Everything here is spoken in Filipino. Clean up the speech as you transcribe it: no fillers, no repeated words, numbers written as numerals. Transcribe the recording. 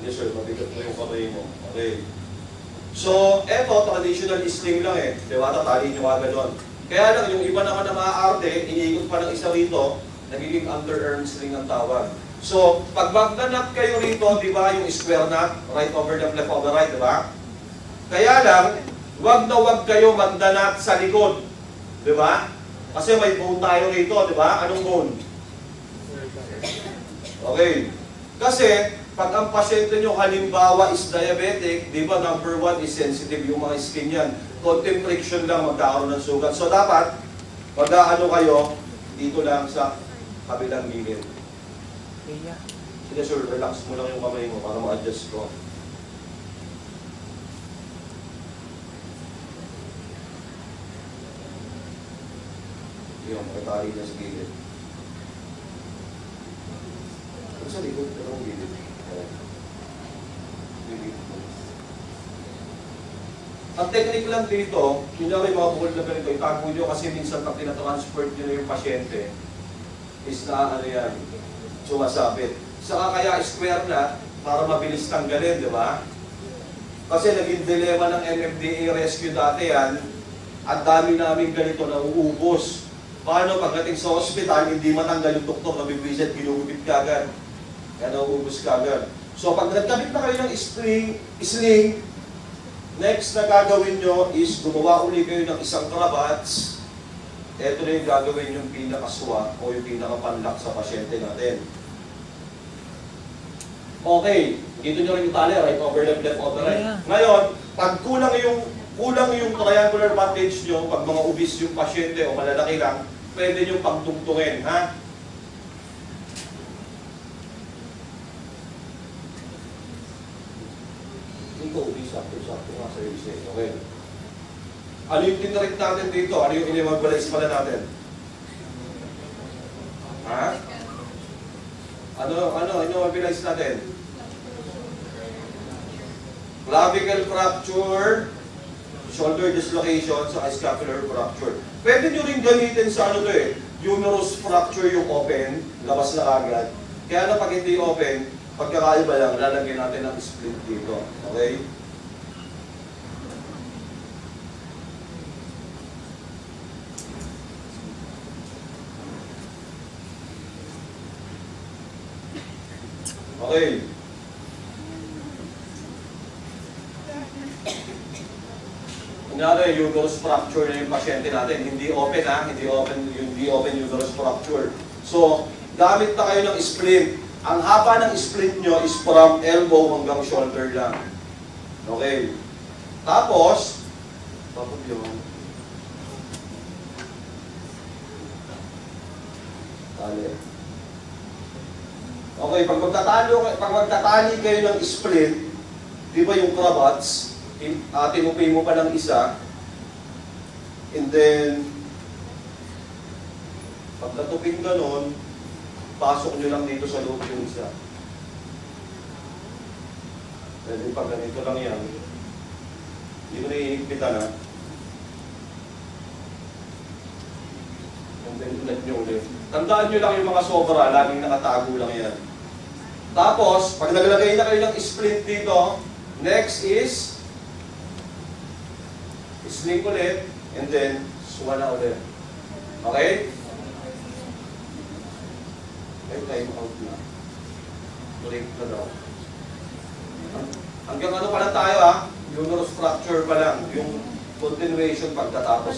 Yes sir, mabigat mo yung kamay mo. Okay. So, eto, traditional sling lang eh. Diba? Tatali nyo agad doon. Kaya lang, yung iba naman na maaarte, iniikot pa ng isa rito, nagiging underarm sling ang tawag. So, pag magdanap kayo rito, di ba, yung square knot, right over left, left over right, di ba? Kaya lang, wag na wag kayo magdanap sa likod. Di ba? Kasi may bone tayo rito, di ba? Anong bone? Okay. Kasi, pag ang pasyente nyo halimbawa is diabetic, di ba, number 1 is sensitive yung mga skin yan. Konting friction lang magkakaroon ng sugat. So, dapat, mag-aano kayo, dito lang sa kabilang gilid. Sige sir, relax mo lang yung kamay mo para ma-adjust ko. Yung makitali na sa gilid. Sa likod, pero ang gilid. Ang technique lang dito, kunyari mga bukol na ganito, itago nyo kasi minsan pag tinatransport nyo na yung pasyente, is na ano yan, sumasabit. Saka kaya square na para mabilis tanggalin, di ba? Kasi naging dilema ng MFDA rescue dati yan, at dami namin ganito na uubos. Paano pagdating sa hospital, hindi matanggal yung doktor, nabibwisit, ginugupit ka agad. Kaya nauubos ka agad. So pag nagkabit na kayo ng sling, next na gagawin nyo is gumawa uli kayo ng isang krabats. Ito na yung gagawin yung pinakaswa o yung pinakapanlak sa pasyente natin. Okay, dito nyo rin yung tali, right over left, left over right. Ngayon, pag kulang yung triangular bandage nyo, pag mga obese yung pasyente o malalaki lang, pwede nyo pagtungtungin, ha? Ito, obese, sakto nga sa obese. Okay. Ano yung tinarip natin dito? Ano yung inimagbalais pala natin? Ha? Ano imagbalais natin? Clavicle fracture, shoulder dislocation, sa scapular fracture. Pwede nyo rin gamitin sa ano to eh, humerus fracture yung open, labas na agad. Kaya na pag hindi open, pagkakaiba lang, lalagyan natin ng split dito. Okay? Okay. Kunyari, uterus fracture na yung pasyente natin. Hindi open ha, hindi open uterus fracture. So, gamit na kayo ng splint. Ang haba ng splint nyo is from elbow hanggang shoulder lang. Okay. Tapos yun. Tali. Okay, pag magtatali kayo ng splint, di ba yung cravats, tinupay mo pa ng isa, and then, pag natuping ganon, pasok nyo lang dito sa loob yung isa. Pwede pag ganito lang yan, hindi mo na iigpitan ha. And then, ulit nyo ulit. Tandaan nyo lang yung mga sobra, laging nakatago lang yan. Tapos, pag naglagay na kayo ng splint dito, next is sling ulit, and then suwa na ulit. Okay? Okay, time out na. Break na daw. Hanggang ano pa lang tayo ha? Humerus fracture pa lang. Yung continuation pagkatapos.